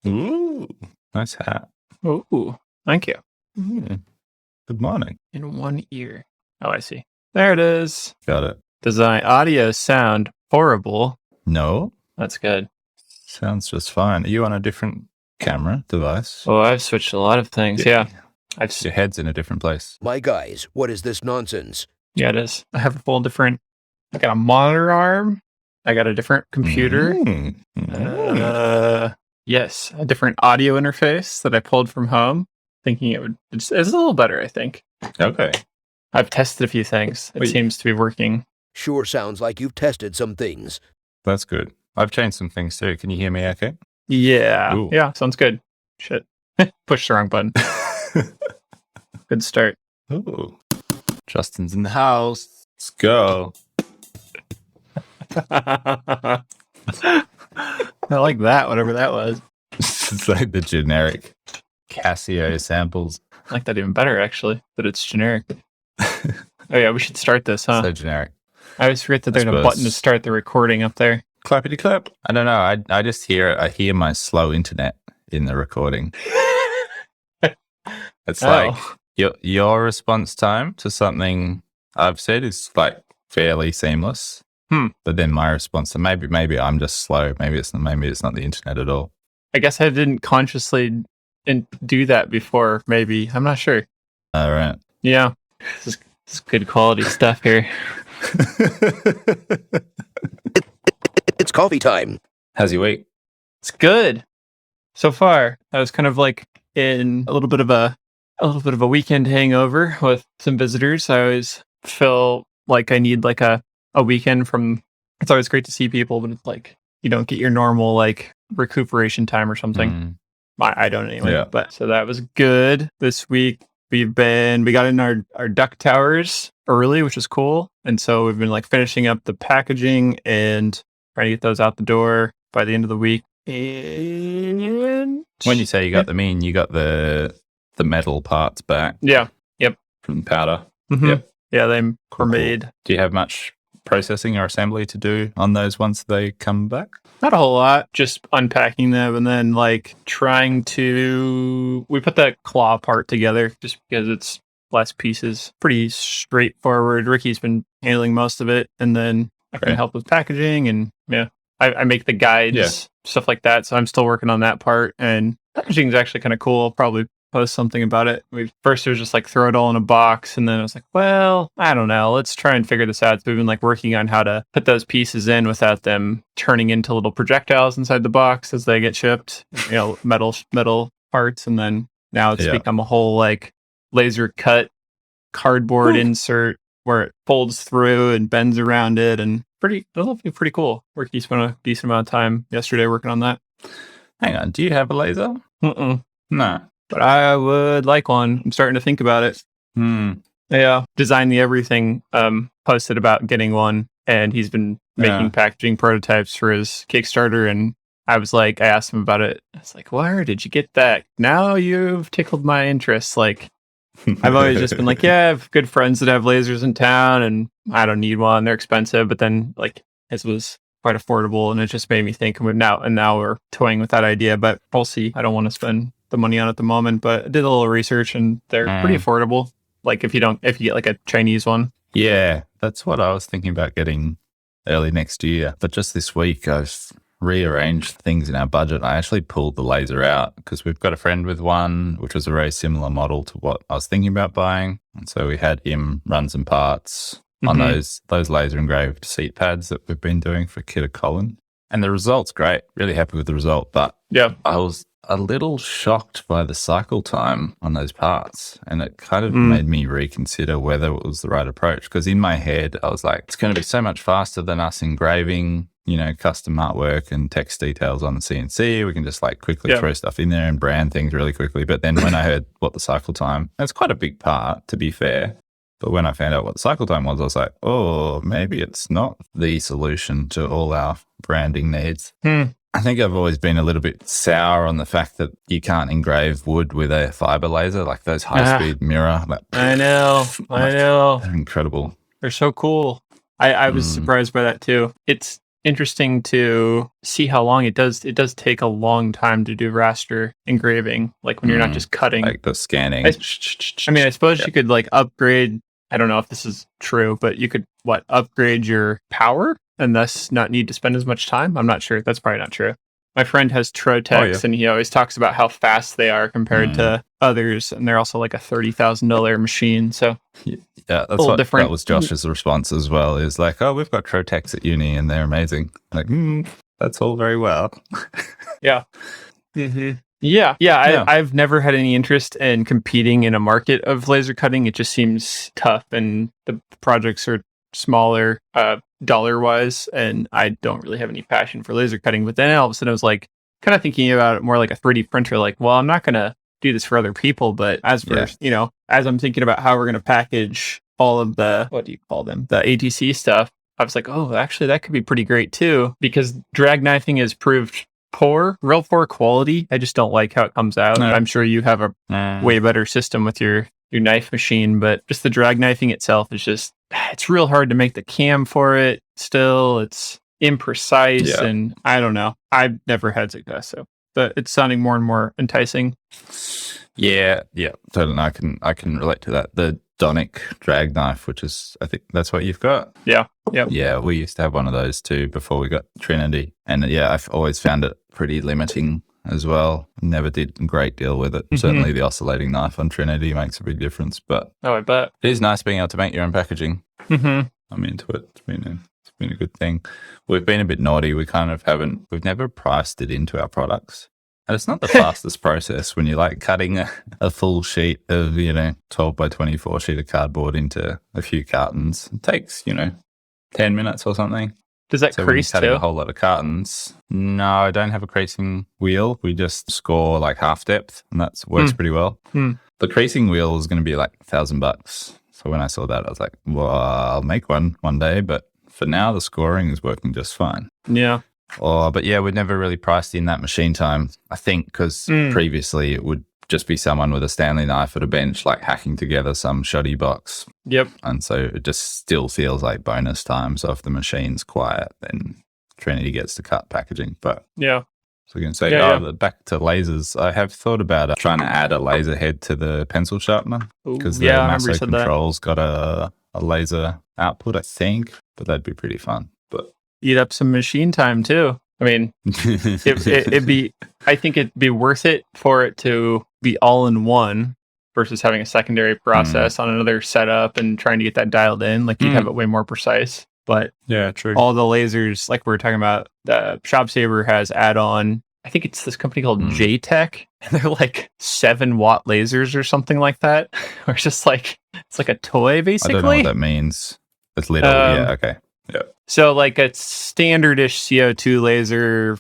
Ooh, nice hat. Ooh, thank you. Good morning. In one ear. Oh, I see. There it is. Got it. Design audio sound horrible. No, That's good. sounds just fine. Are you on a different camera device? Oh, I've switched a lot of things. Yeah. Your head's in a different place. My guys, what is this nonsense? Yeah, it is. I have a full different. I got a monitor arm. I got a different computer. Yes, a different audio interface that I pulled from home, thinking it's a little better, I think. Okay. I've tested a few things. It seems to be working. Sure sounds like you've tested some things. That's good. I've changed some things too. Can you hear me okay? Yeah. Ooh. Yeah, sounds good. Shit. Push the wrong button. Good start. Ooh. Justin's in the house. Let's go. I like that, whatever that was. It's like the generic Casio samples. I like that even better, actually, that it's generic. Oh, yeah, we should start this, huh? So generic. I always forget that there's a button to start the recording up there. Clappity clap. I don't know. I just hear it. I hear my slow internet in the recording. It's like your response time to something I've said is like fairly seamless. But then my response, maybe I'm just slow. Maybe it's not the internet at all. I guess I didn't consciously do that before. Maybe I'm not sure. All right. Yeah, this is good quality stuff here. It's coffee time. How's your week? It's good so far. I was kind of like in a little bit of a weekend hangover with some visitors. I always feel like I need like a weekend from. It's always great to see people, but it's like you don't get your normal like recuperation time or something. I don't anyway. Yeah. But so that was good. This week we got in our duck towers early, which is cool. And so we've been like finishing up the packaging and trying to get those out the door by the end of the week. And when you say you got them in, you got the metal parts back. Yeah. Yep. From powder. Mm-hmm. Yep. Yeah, they were made. Do you have much processing or assembly to do on those once they come back? Not a whole lot, just unpacking them and then like we put that claw part together just because it's less pieces. Pretty straightforward. Ricky's been handling most of it, and then I can help with packaging, and I make the guides, stuff like that. So I'm still working on that part, and packaging is actually kind of cool. I'll probably post something about it. First it was just like throw it all in a box, and then I was like, well, I don't know, let's try and figure this out. So we've been like working on how to put those pieces in without them turning into little projectiles inside the box as they get shipped, metal parts. And then now it's become a whole like laser cut cardboard insert where it folds through and bends around it, and that'll be pretty cool. Ricky spent a decent amount of time yesterday working on that. Hang on, do you have a laser? No. But I would like one. I'm starting to think about it. Yeah. Design the Everything posted about getting one, and he's been making packaging prototypes for his Kickstarter, and I asked him about it. I was like, where did you get that? Now you've tickled my interest. Like, I've always just been like, yeah, I have good friends that have lasers in town, and I don't need one. They're expensive. But then, like, his was quite affordable, and it just made me think. And now we're toying with that idea, but we'll see. I don't want to spend the money on at the moment, but I did a little research, and they're pretty affordable. Like if you get like a Chinese one. Yeah, that's what I was thinking about getting early next year. But just this week, I've rearranged things in our budget. I actually pulled the laser out because we've got a friend with one, which was a very similar model to what I was thinking about buying. And so we had him run some parts on those laser engraved seat pads that we've been doing for Kidder Colin. And the result's great. Really happy with the result. But I was a little shocked by the cycle time on those parts, and it kind of made me reconsider whether it was the right approach, because in my head I was like, it's going to be so much faster than us engraving, custom artwork and text details on the CNC. We can just like quickly throw stuff in there and brand things really quickly. But then when I heard what the cycle time, that's quite a big part, to be fair. But when I found out what the cycle time was, I was like, oh, maybe it's not the solution to all our branding needs. I think I've always been a little bit sour on the fact that you can't engrave wood with a fiber laser, like those high-speed mirror. I know. They're incredible. They're so cool. I was surprised by that too. It's interesting to see how long it does. It does take a long time to do raster engraving, like when you're not just cutting. Like the scanning. I mean, I suppose you could like upgrade. I don't know if this is true, but you could upgrade your power and thus not need to spend as much time. I'm not sure. That's probably not true. My friend has Trotex, and he always talks about how fast they are compared to others, and they're also like a $30,000 machine. So yeah, that's what different. That was Josh's response as well. Is like, oh, we've got Trotex at uni, and they're amazing. Like, that's all very well. Yeah. Mm-hmm. Yeah. I've never had any interest in competing in a market of laser cutting. It just seems tough, and the projects are smaller dollar wise, and I don't really have any passion for laser cutting. But then all of a sudden I was like kind of thinking about it more like a 3D printer, like, well, I'm not gonna do this for other people, but as for as I'm thinking about how we're gonna package all of the, what do you call them, the ATC stuff, I was like, oh, actually that could be pretty great too, because drag knifing has proved real poor quality. I just don't like how it comes out. I'm sure you have a way better system with your knife machine, but just the drag knifing itself is just, it's real hard to make the cam for it. Still, it's imprecise, and I don't know. I've never had success, so but it's sounding more and more enticing. Yeah, totally. I can relate to that. The Donic drag knife, which is, I think that's what you've got. Yeah. Yeah, we used to have one of those too before we got Trinity, and I've always found it pretty limiting as well. Never did a great deal with it. Certainly the oscillating knife on Trinity makes a big difference, but I bet it is nice being able to make your own packaging. I'm into it. It's been a good thing. We've been a bit naughty. We've never priced it into our products. And it's not the fastest process when you're like cutting a full sheet of, 12 by 24 sheet of cardboard into a few cartons. It takes, 10 minutes or something. Does that crease cutting too? a whole lot of cartons. No, I don't have a creasing wheel. We just score like half depth, and that works pretty well. The creasing wheel is going to be like $1,000. So when I saw that, I was like, well, I'll make one day. But for now, the scoring is working just fine. Yeah. But yeah, we'd never really priced in that machine time, I think, because previously it would just be someone with a Stanley knife at a bench, like hacking together some shoddy box. Yep. And so it just still feels like bonus time. So if the machine's quiet, then Trinity gets to cut packaging. But yeah. So you can say, back to lasers. I have thought about trying to add a laser head to the pencil sharpener, because the Masso Control's got a laser output, I think, but that'd be pretty fun. But eat up some machine time too. I mean, I think it'd be worth it for it to be all in one versus having a secondary process on another setup and trying to get that dialed in. Like you'd have it way more precise. But yeah, true. All the lasers, like we were talking about, the Shop Saver has add-on. I think it's this company called JTech, and they're like 7-watt lasers or something like that. Or just like it's like a toy, basically. I don't know what that means. It's little. Okay. Yeah. So like a standardish CO2 laser,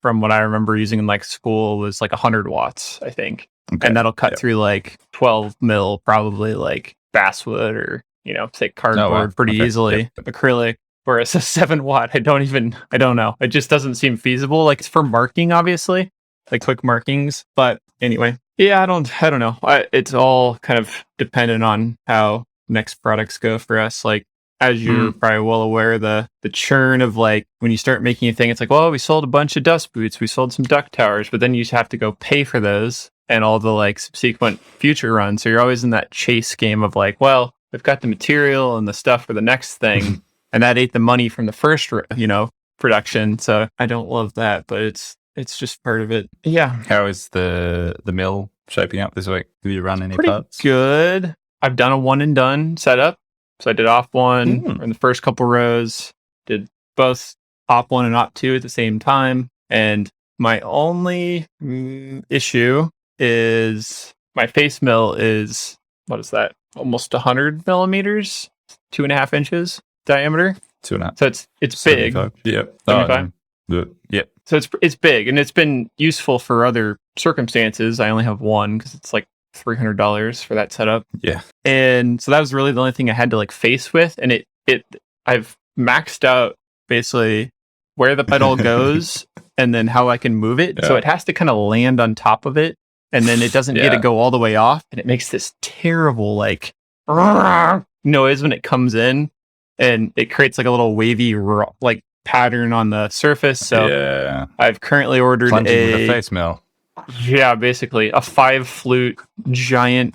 from what I remember using in like school, was like 100 watts, I think. Okay. And that'll cut through like 12 mil, probably like basswood or, say cardboard pretty easily. Yep. Acrylic. Whereas a 7-watt, I don't know. It just doesn't seem feasible. Like it's for marking, obviously, like quick markings. But anyway, I don't know. It's all kind of dependent on how next products go for us. Like, as you're probably well aware, the churn of like when you start making a thing, it's like, well, we sold a bunch of dust boots, we sold some duck towers, but then you have to go pay for those and all the like subsequent future runs. So you're always in that chase game of like, well, we've got the material and the stuff for the next thing, and that ate the money from the first, production. So I don't love that, but it's just part of it. Yeah. How is the mill shaping up this week? Have you run any parts? Good. I've done a one and done setup. So I did off one in the first couple rows, did both op 1 and op 2 at the same time. And my only issue is my face mill is, what is that? Almost 100 millimeters, 2.5 inches diameter. 2.5. So it's big. Yep. 75. Yep. So it's big, and it's been useful for other circumstances. I only have one because it's like $300 for that setup. Yeah. And so that was really the only thing I had to like face with. And I've maxed out basically where the pedal goes and then how I can move it. Yeah. So it has to kind of land on top of it, and then it doesn't get to go all the way off. And it makes this terrible like noise when it comes in, and it creates like a little wavy like pattern on the surface. So yeah. I've currently ordered Plunging with a face mill. yeah, basically a 5 flute giant,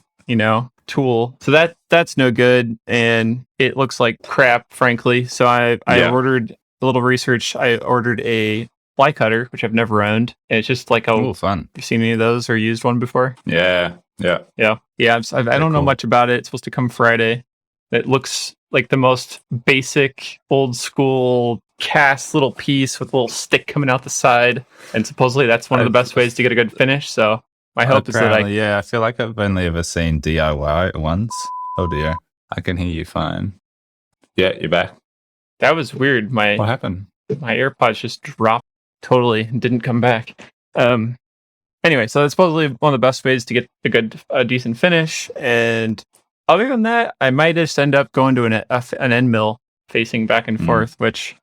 tool. So that's no good, and it looks like crap, frankly. So I Yeah. ordered a little research. I ordered a fly cutter, which I've never owned, and it's just like Oh, fun. You've seen any of those or used one before? Yeah. Yeah. Yeah. I don't know cool. much about it. It's supposed to come Friday. It looks like the most basic, old school cast little piece with a little stick coming out the side, and supposedly that's one of the best ways to get a good finish. So my hope is that I feel like I've only ever seen DIY once. Oh dear, I can hear you fine. Yeah, you're back. That was weird. What happened? My AirPods just dropped totally and didn't come back. Anyway, so that's supposedly one of the best ways to get a decent finish. And other than that, I might just end up going to an end mill facing back and forth, which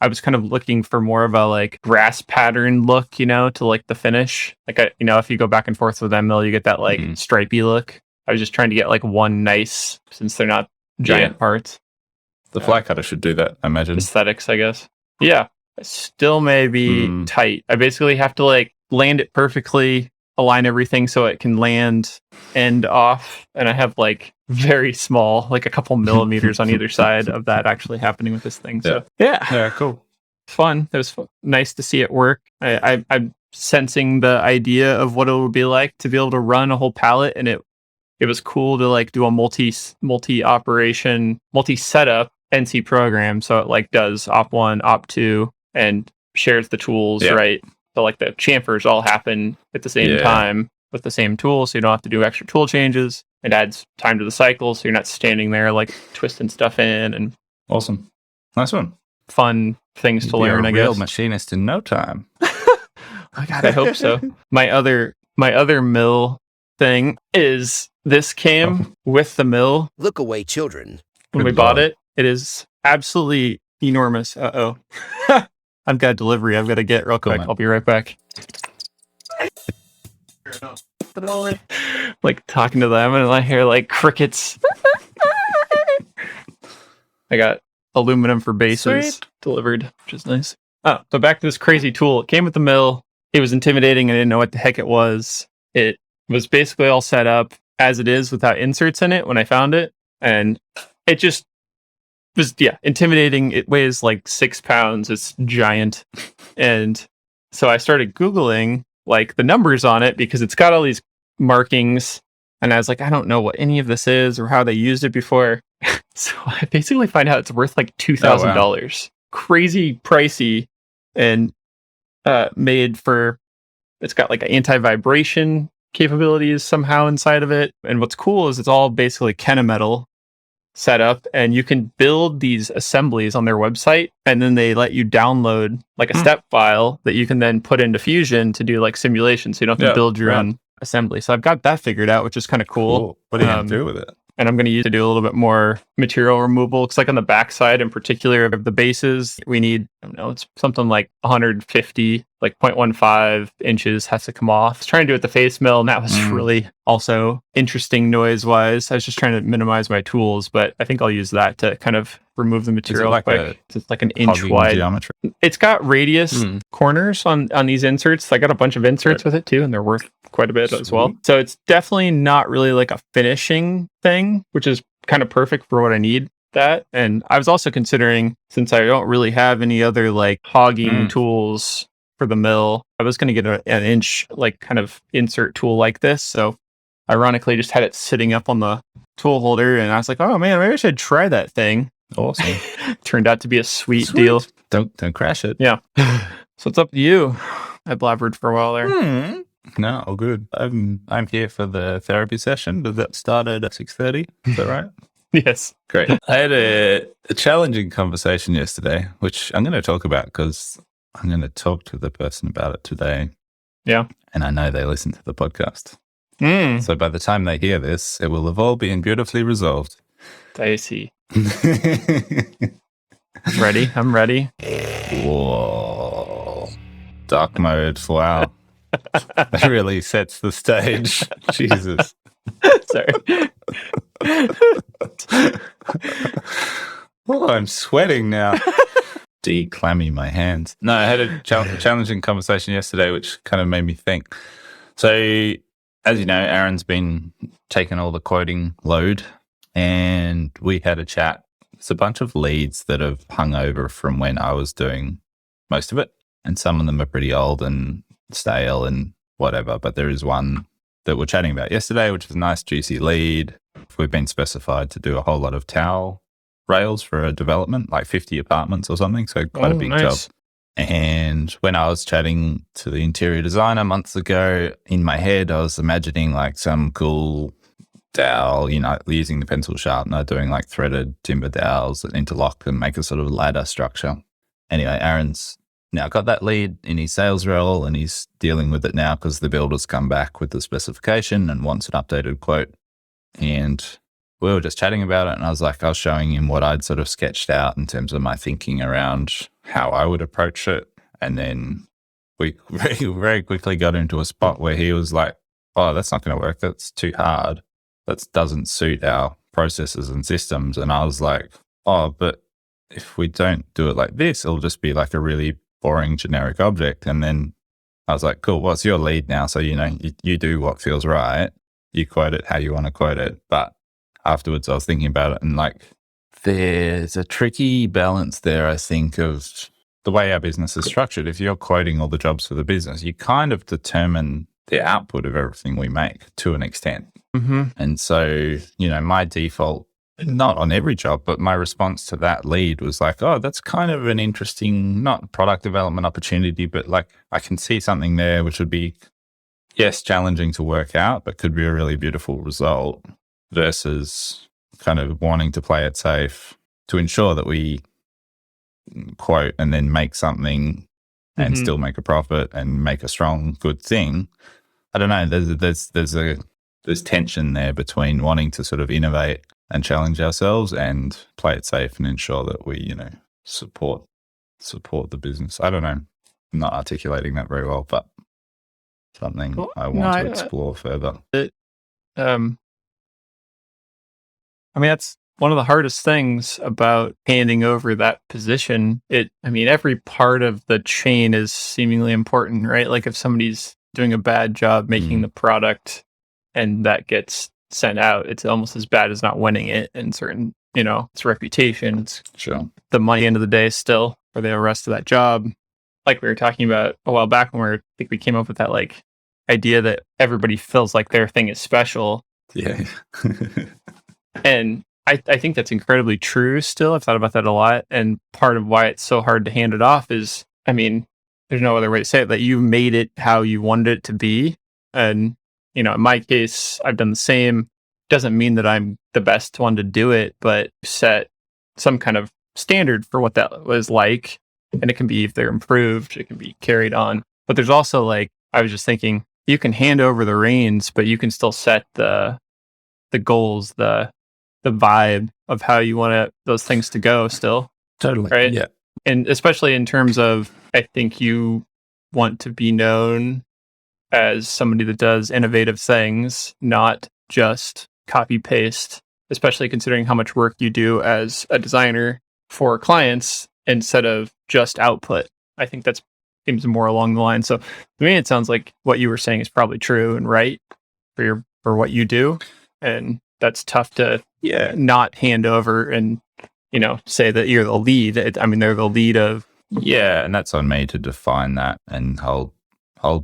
I was kind of looking for more of a like grass pattern look, to like the finish. Like, if you go back and forth with end mill, you get that like stripey look. I was just trying to get like one nice, since they're not giant parts. The fly cutter should do that, I imagine. Aesthetics, I guess. Yeah. I still may be tight. I basically have to like land it perfectly, align everything so it can land end off. And I have like very small, like a couple millimeters on either side of that actually happening with this thing. So yeah, cool. Fun. It was nice to see it work. I'm sensing the idea of what it would be like to be able to run a whole pallet, and it was cool to like do a multi setup NC program. So it like does op 1, op 2, and shares the tools, right? So like the chamfers all happen at the same time with the same tool, so you don't have to do extra tool changes. It adds time to the cycle, so you're not standing there like twisting stuff in. And awesome, nice one. Fun things to learn. I guess. Real machinist in no time. Oh God, I hope so. My other mill thing is this came with the mill. Look away, children. When we bought it, it is absolutely enormous. I've got a delivery I've got to get real quick. I'll be right back. Like talking to them, and I hear like crickets. I got aluminum for bases delivered, which is nice. Oh, so back to this crazy tool. It came with the mill. It was intimidating. I didn't know what the heck it was. It was basically all set up as it is without inserts in it when I found it. And it just was, intimidating. It weighs like 6 pounds. It's giant. And so I started Googling like the numbers on it because it's got all these markings. And I was like, I don't know what any of this is or how they used it before. So I basically find out it's worth like $2,000. Oh, wow. Crazy pricey, and made for, it's got like anti-vibration capabilities somehow inside of it. And what's cool is it's all basically Kennametal setup, and you can build these assemblies on their website, and then they let you download like a step file that you can then put into Fusion to do like simulations, so you don't have to build your own assembly. So I've got that figured out, which is kind of cool. What are you going to do with it? And I'm going to use it to do a little bit more material removal. It's like on the backside in particular of the bases, we need, I don't know, it's something like 150, like 0.15 inches has to come off. I was trying to do it with the face mill, and that was really also interesting noise-wise. I was just trying to minimize my tools, but I think I'll use that to kind of remove the material quick. It's like an inch wide. Geometry? It's got radius corners on these inserts. I got a bunch of inserts with it too, and they're worth quite a bit as well. So it's definitely not really like a finishing thing, which is kind of perfect for what I need that. And I was also considering, since I don't really have any other like hogging tools for the mill, I was going to get an inch like kind of insert tool like this. So ironically just had it sitting up on the tool holder, and I was like, oh man, maybe I should try that thing. Awesome. Turned out to be a sweet deal. Don't crash it. Yeah. So it's up to you. I blabbered for a while there. No, all good. I'm here for the therapy session. Does that start at 6:30? Is that right? Yes. Great. I had a challenging conversation yesterday, which I'm going to talk about because I'm going to talk to the person about it today. Yeah. And I know they listen to the podcast. So by the time they hear this, it will have all been beautifully resolved. I see. Ready? I'm ready. Whoa. Dark mode. Wow. That really sets the stage. Jesus. Sorry. Oh, I'm sweating now. declammy my hands. No, I had a challenging conversation yesterday, which kind of made me think. So, as you know, Aaron's been taking all the quoting load, and we had a chat. It's a bunch of leads that have hung over from when I was doing most of it, and some of them are pretty old and stale and whatever, but there is one that we're chatting about yesterday, which is a nice juicy lead. We've been specified to do a whole lot of towel rails for a development, like 50 apartments or something, so quite a big job. And when I was chatting to the interior designer months ago, in my head I was imagining like some cool dowel, using the pencil sharpener, doing like threaded timber dowels that interlock and make a sort of ladder structure. Anyway, Aaron's now got that lead in his sales role, and he's dealing with it now because the builder's come back with the specification and wants an updated quote. And we were just chatting about it, and I was showing him what I'd sort of sketched out in terms of my thinking around how I would approach it. And then we very, very quickly got into a spot where he was like, oh, that's not going to work. That's too hard. That doesn't suit our processes and systems. And I was like, oh, but if we don't do it like this, it'll just be like a really boring generic object. And then I was like, cool, what's your lead now? So, you do what feels right. You quote it how you want to quote it. But afterwards I was thinking about it, and like there's a tricky balance there, I think, of the way our business is structured. If you're quoting all the jobs for the business, you kind of determine the output of everything we make to an extent. Mm-hmm. And so, my default, not on every job, but my response to that lead was like, oh, that's kind of an interesting, not product development opportunity, but like I can see something there which would be, yes, challenging to work out, but could be a really beautiful result, versus kind of wanting to play it safe to ensure that we quote and then make something and still make a profit and make a strong, good thing. I don't know. There's tension there between wanting to sort of innovate and challenge ourselves and play it safe and ensure that we, support the business. I don't know. I'm not articulating that very well, but something I want to explore further. That's one of the hardest things about handing over that position. Every part of the chain is seemingly important, right? Like if somebody's doing a bad job making the product and that gets sent out, it's almost as bad as not winning it. And certain, it's reputation, it's sure the money, end of the day, still for the rest of that job. Like we were talking about a while back when I think we came up with that like idea that everybody feels like their thing is special. Yeah. And I think that's incredibly true still. I've thought about that a lot. And part of why it's so hard to hand it off is, there's no other way to say it, that you made it how you wanted it to be. And, in my case, I've done the same. Doesn't mean that I'm the best one to do it, but set some kind of standard for what that was like. And it can be, if they're improved, it can be carried on. But there's also I was just thinking, you can hand over the reins, but you can still set the goals, the vibe of how you want those things to go still. Totally. Right. Yeah. And especially in terms of, I think you want to be known as somebody that does innovative things, not just copy paste, especially considering how much work you do as a designer for clients instead of just output. I think that seems more along the line. So to me, it sounds like what you were saying is probably true and right for what you do. And that's tough to not hand over and, say that you're the lead. They're the lead of. Yeah, and that's on me to define that and hold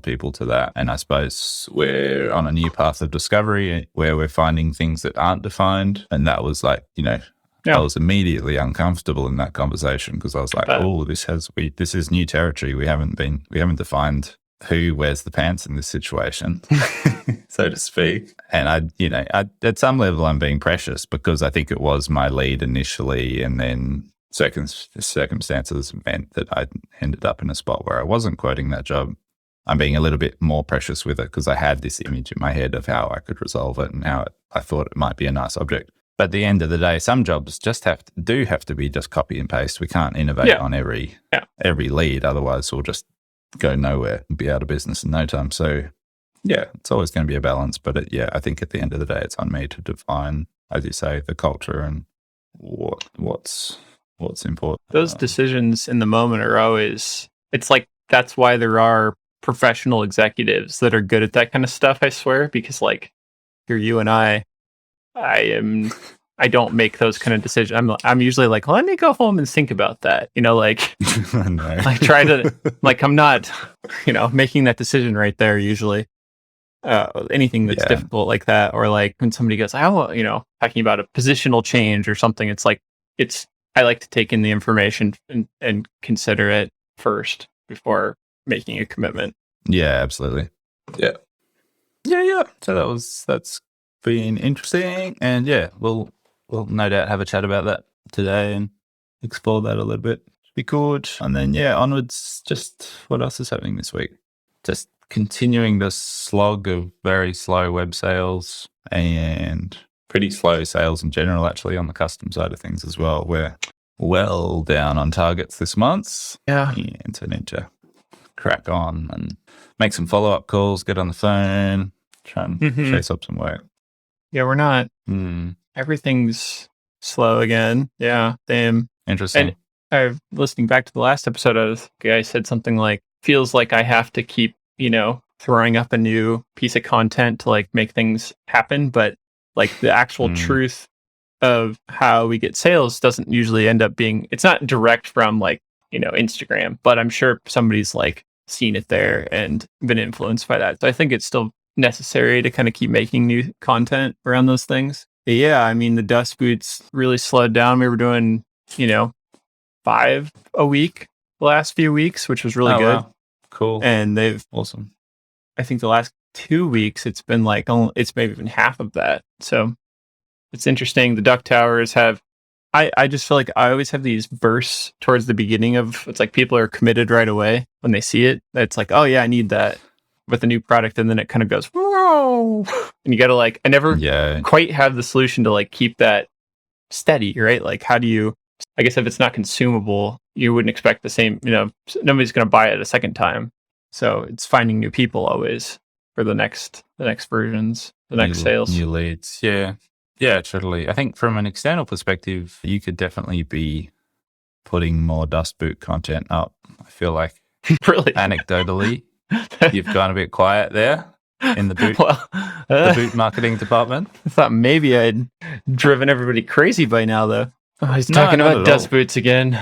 people to that. And I suppose we're on a new path of discovery where we're finding things that aren't defined. And that was like, I was immediately uncomfortable in that conversation because I was like, this is new territory. We haven't defined who wears the pants in this situation, so to speak. And I at some level, I'm being precious because I think it was my lead initially, and then circumstances meant that I ended up in a spot where I wasn't quoting that job. I'm being a little bit more precious with it because I had this image in my head of how I could resolve it and how I thought it might be a nice object. But at the end of the day, some jobs just have to be just copy and paste. We can't innovate on every lead, otherwise we'll just go nowhere and be out of business in no time. So yeah, it's always going to be a balance. But I think at the end of the day, it's on me to define, as you say, the culture and what's what's important. Those decisions in the moment are always, it's like, that's why there are professional executives that are good at that kind of stuff, I swear, because like you're you and I don't make those kind of decisions. I'm usually like, let me go home and think about that. Like No. I try to like I'm not, making that decision right there usually. Anything that's difficult like that, or like when somebody goes, talking about a positional change or something, it's like I like to take in the information and consider it first before making a commitment. Yeah, absolutely. Yeah. So that's been interesting, and we'll no doubt have a chat about that today and explore that a little bit. Be good. And then onwards. Just what else is happening this week? Just continuing the slog of very slow web sales and pretty slow sales in general, actually, on the custom side of things as well. We're well down on targets this month. Yeah. And so need to crack on and make some follow-up calls, get on the phone, try and chase up some work. Yeah, we're not. Everything's slow again. Yeah, damn. Interesting. And listening back to the last episode, I said something like, feels like I have to keep, throwing up a new piece of content to like make things happen. But like the actual truth of how we get sales doesn't usually end up being, it's not direct from like, Instagram, but I'm sure somebody's like seen it there and been influenced by that. So I think it's still necessary to kind of keep making new content around those things. But yeah, I mean, the dust boots really slowed down. We were doing, 5 a week the last few weeks, which was really good. Wow. Cool. And awesome. I think the last 2 weeks, it's been like, it's maybe even half of that. So it's interesting. The Duck Towers have, I just feel like I always have these bursts towards the beginning of, it's like people are committed right away when they see it. It's like, oh yeah, I need that with a new product. And then it kind of goes, whoa. And you got to like, I never quite have the solution to like keep that steady, right? Like how do you, I guess if it's not consumable, you wouldn't expect the same, nobody's going to buy it a second time. So it's finding new people always for the next versions, the next sales. New leads. Yeah. Yeah, totally. I think from an external perspective, you could definitely be putting more dust boot content up. I feel like really, anecdotally, you've gone a bit quiet there in the boot, the boot marketing department. I thought maybe I'd driven everybody crazy by now, though. Oh, he's talking about dust boots again.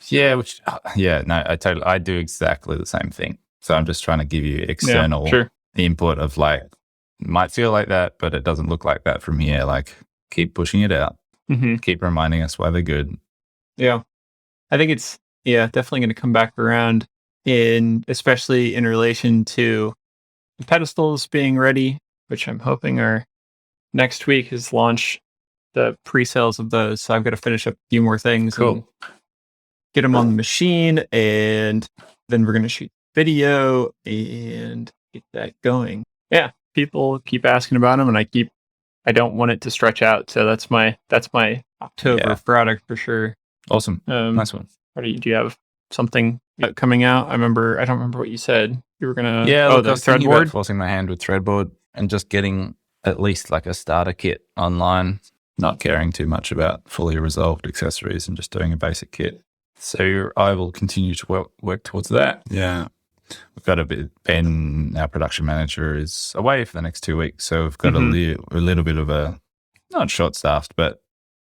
Yeah, I do exactly the same thing. So I'm just trying to give you external input of like, might feel like that, but it doesn't look like that from here. Like, keep pushing it out. Keep reminding us why they're good. Yeah. I think it's, definitely going to come back around especially in relation to the pedestals being ready, which I'm hoping are next week is launch the pre-sales of those. So I've got to finish up a few more things. Cool. And get them on the machine, and then we're going to shoot video and get that going. Yeah. People keep asking about them, and I don't want it to stretch out. So that's my October product for sure. Awesome. Nice one. Do you have something coming out? I don't remember what you said. You were gonna the threadboard. Forcing my hand with threadboard and just getting at least like a starter kit online. Not caring too much about fully resolved accessories and just doing a basic kit. So I will continue to work towards that. Yeah. We've got Ben, our production manager, is away for the next 2 weeks. So we've got a little bit of a, not short-staffed, but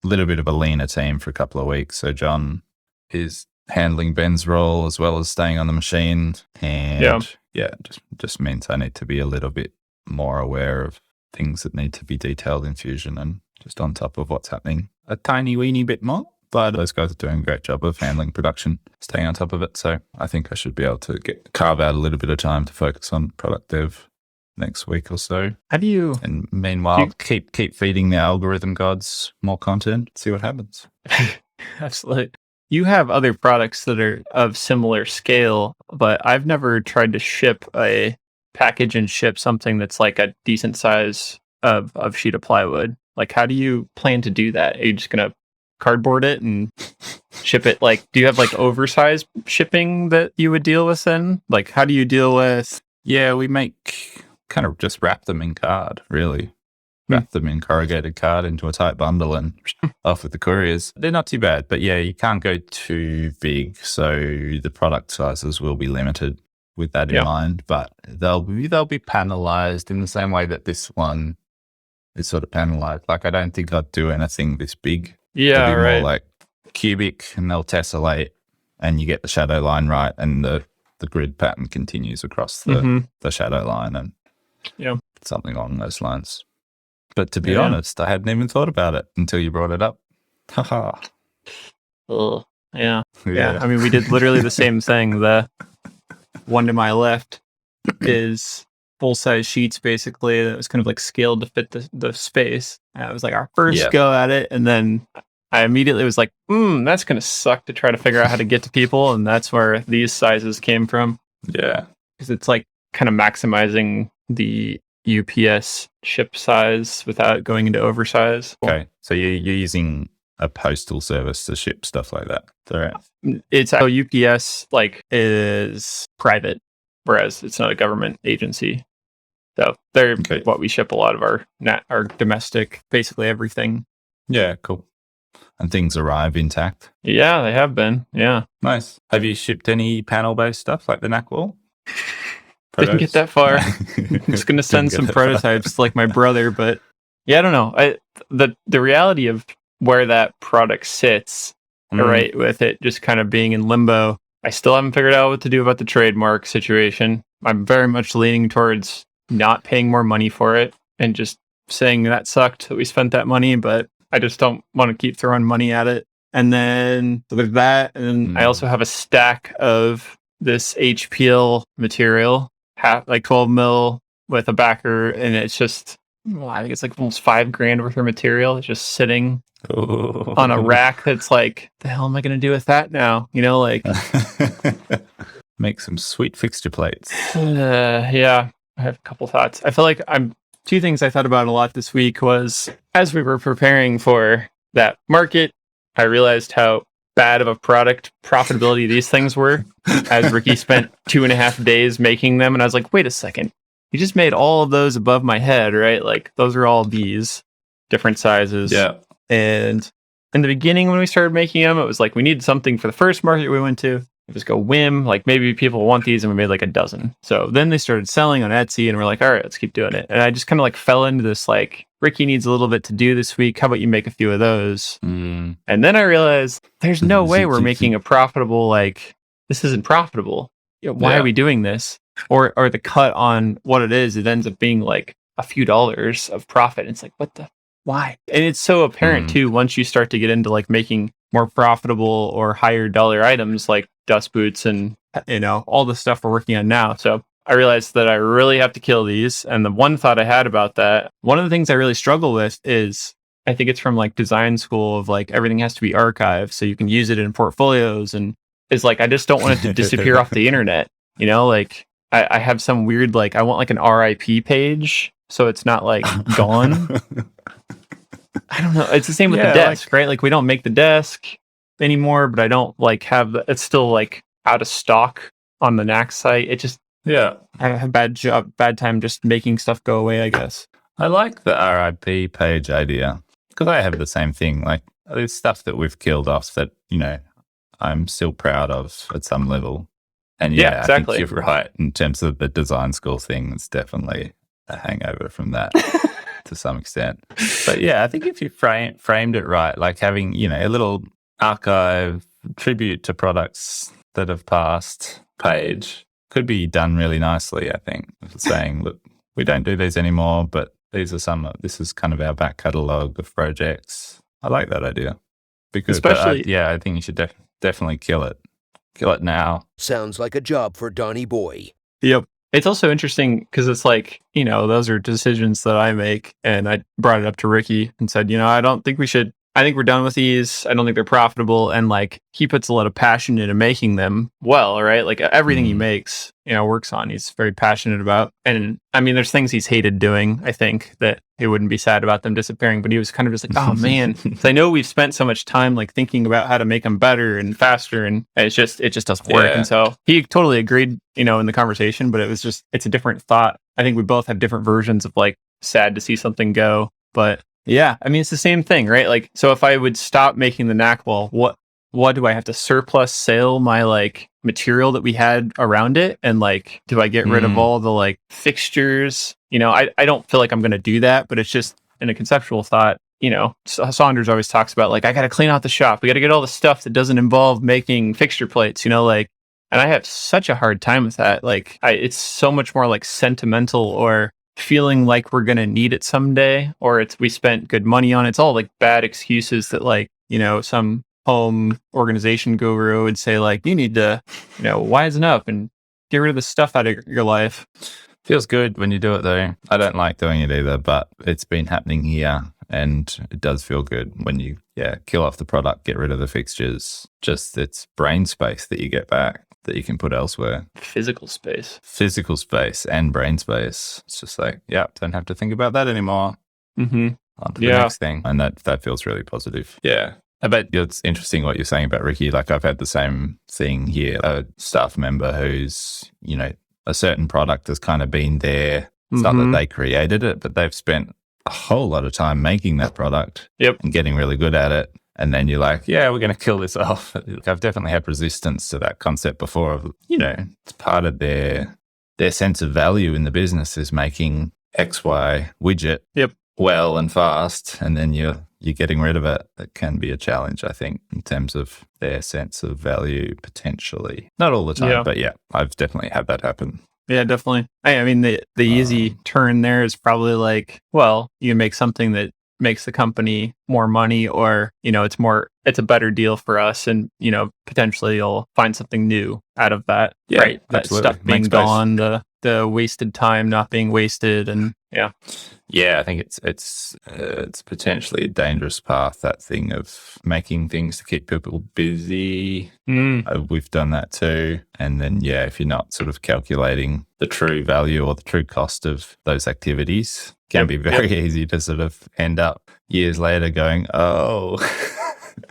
a little bit of a leaner team for a couple of weeks. So John is handling Ben's role as well as staying on the machine. And just means I need to be a little bit more aware of things that need to be detailed in Fusion and just on top of what's happening a tiny weeny bit more. But those guys are doing a great job of handling production, staying on top of it. So I think I should be able to carve out a little bit of time to focus on product dev next week or so. How do you? And meanwhile, keep feeding the algorithm gods more content, see what happens. Absolutely. You have other products that are of similar scale, but I've never tried to ship a package and ship something that's like a decent size of sheet of plywood. Like, how do you plan to do that? Are you just going to cardboard it and ship it? Like, do you have like oversized shipping that you would deal with then? Like, how do you deal with? Yeah, we kind of just wrap them in card, really. wrap them in corrugated card into a tight bundle and off with the couriers. They're not too bad, but yeah, you can't go too big, so the product sizes will be limited with that in mind. But they'll be panelized in the same way that this one is sort of panelized. Like, I don't think I'd do anything this big. Yeah, It'd be right. more like cubic, and they'll tessellate, and you get the shadow line right, and the grid pattern continues across the shadow line, and something along those lines. But to be honest, I hadn't even thought about it until you brought it up. Haha. Yeah. I mean, we did literally the same thing. The one to my left is full-size sheets, basically. That was kind of like scaled to fit the space. And it was like our first go at it, and then I immediately was like, that's going to suck to try to figure out how to get to people, and that's where these sizes came from. Yeah. Because it's like kind of maximizing the UPS ship size without going into oversize. Okay, so you're using a postal service to ship stuff like that. All right. It's how UPS is private, whereas it's not a government agency. So they're what we ship a lot of our domestic, basically everything. Yeah, cool. And things arrive intact. Yeah, they have been. Yeah, nice. Have you shipped any panel-based stuff like the NAC wall? Didn't get that far. I'm just going to send some prototypes like my brother, but yeah, I don't know. The reality of where that product sits, right, with it just kind of being in limbo, I still haven't figured out what to do about the trademark situation. I'm very much leaning towards not paying more money for it and just saying that sucked that we spent that money, but I just don't want to keep throwing money at it. And then so there's that, and I also have a stack of this HPL material, like 12 mil with a backer, and it's just, I think it's like almost $5,000 worth of material. It's just sitting on a rack that's like, the hell am I going to do with that now? You know, like make some sweet fixture plates. Yeah, I have a couple thoughts. I feel like two things I thought about a lot this week was, as we were preparing for that market, I realized how bad of a product profitability these things were, as Ricky spent 2.5 days making them, and I was like, wait a second, you just made all of those above my head, right? Like, those are all these different sizes. Yeah. And in the beginning, when we started making them, it was like we needed something for the first market we went to. Just go whim, like maybe people want these, and we made like a dozen. So then they started selling on Etsy, and we're like, all right, let's keep doing it. And I just kind of like fell into this, like, Ricky needs a little bit to do this week. How about you make a few of those? And then I realized there's no way we're making a profitable, like, this isn't profitable. Why are we doing this? Or the cut on what it is, it ends up being like a few dollars of profit. It's like, why? And it's so apparent too, once you start to get into like making more profitable or higher dollar items like dust boots and, all the stuff we're working on now. So I realized that I really have to kill these. And the one thought I had about that, one of the things I really struggle with is, I think it's from like design school, of like everything has to be archived so you can use it in portfolios, and it's like, I just don't want it to disappear off the internet. Like I have some weird, like, I want like an RIP page so it's not like gone. I don't know. It's the same with the desk, right? Like, we don't make the desk anymore, but I don't like have it's still like out of stock on the NAC site. It just, I have bad time just making stuff go away, I guess. I like the RIP page idea, because I have the same thing. Like, there's stuff that we've killed off that, I'm still proud of at some level. And exactly. I think you're right in terms of the design school thing. It's definitely a hangover from that to some extent. But yeah, I think if you framed it right, like having, a little archive tribute to products that have passed page could be done really nicely, I think. Saying, look, we don't do these anymore, but this is kind of our back catalogue of projects. I like that idea. Because, especially, I think you should definitely kill it. Kill it now. Sounds like a job for Donnie Boy. Yep. It's also interesting because it's like, those are decisions that I make. And I brought it up to Ricky and said, I don't think we should. I think we're done with these. I don't think they're profitable. And like, he puts a lot of passion into making them well, right? Like, everything he makes, works on, he's very passionate about. And I mean, there's things he's hated doing, I think, that he wouldn't be sad about them disappearing. But he was kind of just like, oh man, I know we've spent so much time like thinking about how to make them better and faster, and it just doesn't work. And so he totally agreed, in the conversation, but it's a different thought. I think we both have different versions of like sad to see something go. But yeah, I mean, it's the same thing, right? Like, so if I would stop making the knack wall, what do I have to surplus sale my like material that we had around it? And like, do I get rid of all the like fixtures? I don't feel like I'm going to do that, but it's just in a conceptual thought. Saunders always talks about like, I got to clean out the shop. We got to get all the stuff that doesn't involve making fixture plates, like, and I have such a hard time with that. Like, it's so much more like sentimental or feeling like we're going to need it someday, or we spent good money on it. It's all like bad excuses that like, some home organization guru would say like, you need to, wisen up and get rid of the stuff out of your life. Feels good when you do it though. I don't like doing it either, but it's been happening here and it does feel good when you, kill off the product, get rid of the fixtures. Just it's brain space that you get back that you can put elsewhere. Physical space And brain space. It's just like, don't have to think about that anymore. Mm-hmm. On to the next thing. And that feels really positive. Yeah. I bet it's interesting what you're saying about Ricky. Like I've had the same thing here. A staff member who's, a certain product has kind of been there. It's not that they created it, but they've spent a whole lot of time making that product and getting really good at it. And then you're like, we're going to kill this off. I've definitely had resistance to that concept before of, it's part of their sense of value in the business is making XY widget well and fast. And then you're getting rid of it. That can be a challenge, I think, in terms of their sense of value potentially. Not all the time, but I've definitely had that happen. Yeah, definitely. I mean, the easy turn there is probably like, well, you make something that makes the company more money, or it's a better deal for us, and potentially you'll find something new out of that. Right, that absolutely. stuff being gone, the wasted time not being wasted, and I think it's potentially a dangerous path, that thing of making things to keep people busy. We've done that too. And then, if you're not sort of calculating the true value or the true cost of those activities, it can be very easy to sort of end up years later going, oh,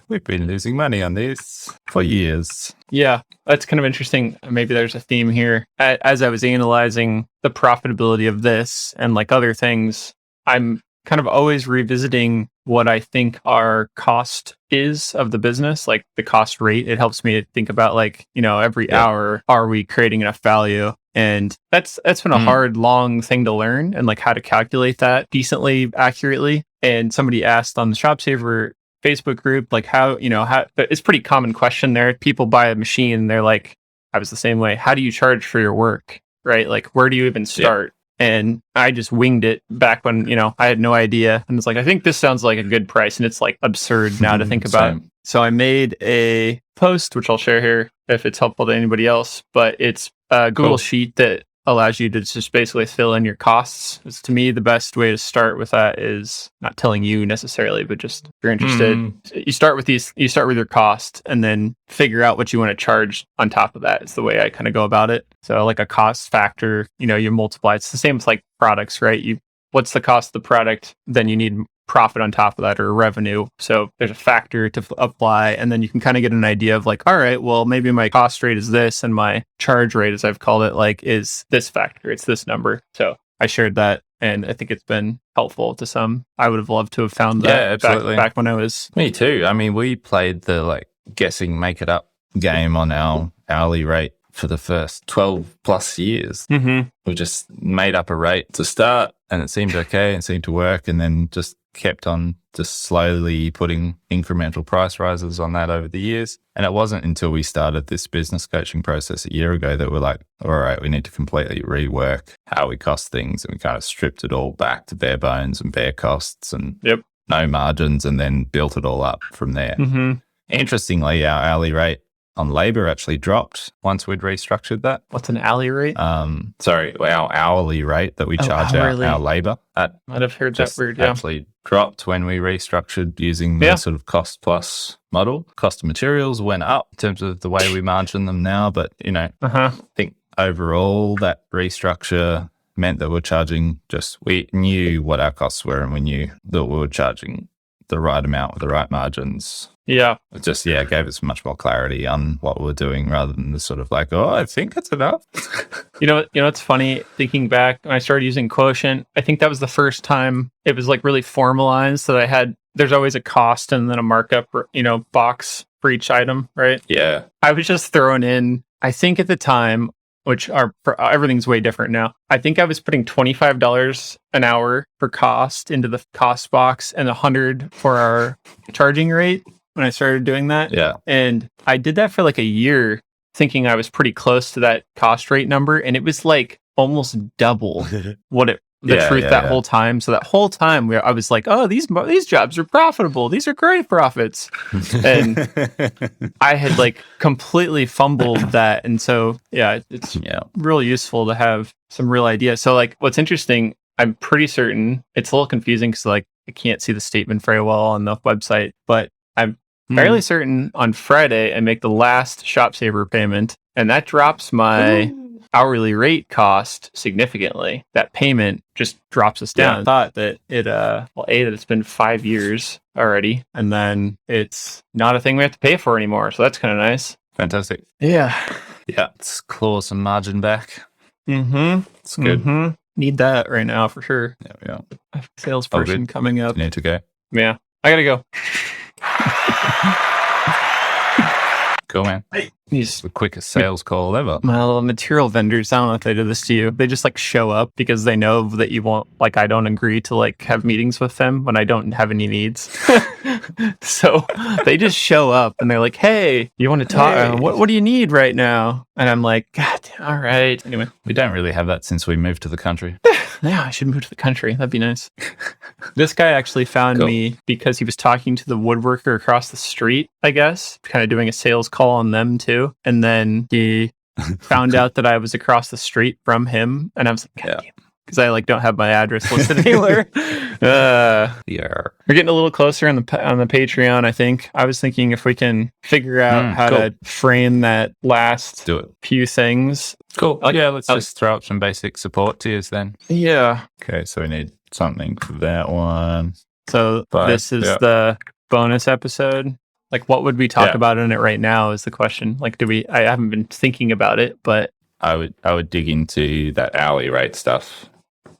we've been losing money on this for years. Yeah, that's kind of interesting. Maybe there's a theme here. As I was analyzing the profitability of this and like other things, I'm kind of always revisiting what I think our cost is of the business, like the cost rate. It helps me to think about like, every hour, are we creating enough value? And that's been a hard, long thing to learn, and like how to calculate that decently, accurately. And somebody asked on the ShopSaver Facebook group, like how it's a pretty common question there. People buy a machine and they're like, I was the same way. How do you charge for your work? Right? Like, where do you even start? And I just winged it back when, I had no idea. And it's like, I think this sounds like a good price. And it's like absurd now to think about. So I made a post, which I'll share here if it's helpful to anybody else, but it's a Google Sheet that allows you to just basically fill in your costs. It's, to me, the best way to start with that is not telling you necessarily, but just if you're interested, you start with your cost and then figure out what you want to charge on top of that. It's the way I kind of go about it. So like a cost factor, you multiply. It's the same with like products, right? What's the cost of the product? Then you need profit on top of that, or revenue. So there's a factor to apply, and then you can kind of get an idea of like, all right, well, maybe my cost rate is this and my charge rate, as I've called it, like is this factor. It's this number. So I shared that, and I think it's been helpful to some. I would have loved to have found that back when I was... Me too. I mean, we played the like guessing, make it up game on our hourly rate for the first 12 plus years. We just made up a rate to start, and it seemed okay and seemed to work, and then just kept on just slowly putting incremental price rises on that over the years. And it wasn't until we started this business coaching process a year ago that we're like, all right, we need to completely rework how we cost things. And we kind of stripped it all back to bare bones and bare costs and no margins, and then built it all up from there. Interestingly, our hourly rate on labor actually dropped once we'd restructured that. What's an hourly rate? Our hourly rate that we charge our labor at. Might have heard that word, actually dropped when we restructured using the sort of cost plus model. Cost of materials went up in terms of the way we margin them now, but I think overall that restructure meant that we knew what our costs were, and we knew that we were charging the right amount with the right margins Yeah. It just, yeah, gave us much more clarity on what we're doing rather than the sort of like, oh, I think it's enough. It's funny thinking back when I started using Quotient. I think that was the first time it was like really formalized that there's always a cost and then a markup, box for each item, right? Yeah. I was just throwing in, I think at the time, everything's way different now. I think I was putting $25 an hour for cost into the cost box and $100 for our charging rate when I started doing that. Yeah. And I did that for like a year, thinking I was pretty close to that cost rate number. And it was like almost double that whole time. So that whole time I was like, oh, these jobs are profitable. These are great profits. And I had like completely fumbled that. And so, yeah, it's really useful to have some real idea. So like what's interesting, I'm pretty certain it's a little confusing because like I can't see the statement very well on the website, but I'm fairly certain on Friday I make the last ShopSaver payment and that drops my hourly rate cost significantly. That payment just drops us down. I thought that that it's been 5 years already, and then it's not a thing we have to pay for anymore. So that's kind of nice. Fantastic. Yeah. Yeah. Let's claw some margin back. Mm-hmm. It's good. Mm-hmm. Need that right now for sure. Yeah. Salesperson coming up. You need to go. Yeah. I gotta go. Cool, man. These the quickest sales call ever. My little material vendors, I don't know if they do this to you. They just like show up because they know that you won't, like, I don't agree to like have meetings with them when I don't have any needs. So they just show up and they're like, hey, you want to talk? Hey. What do you need right now? And I'm like, God, all right. Anyway, we don't really have that since we moved to the country. Yeah, I should move to the country. That'd be nice. This guy actually found me because he was talking to the woodworker across the street, I guess, kind of doing a sales call on them too. And then he found out that I was across the street from him. And I was like, God damn. Because I like don't have my address listed anywhere. We're getting a little closer on the Patreon, I think. I was thinking if we can figure out how to frame that last few things. Cool. Let's just throw up some basic support tiers then. Yeah. Okay, so we need something for that one. So this is the bonus episode. Like, what would we talk about in it right now is the question. Like, I haven't been thinking about it, but I would dig into that hourly rate stuff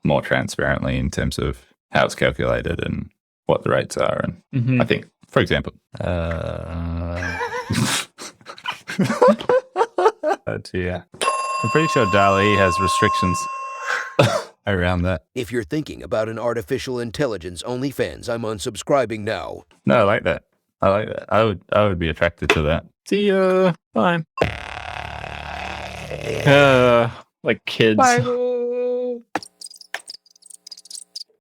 more transparently in terms of how it's calculated and what the rates are. And I think, for example, I'm pretty sure DALL-E has restrictions around that. If you're thinking about an artificial intelligence OnlyFans, I'm unsubscribing now. No, I like that. I would be attracted to that. See ya. Bye. Like kids. Bye.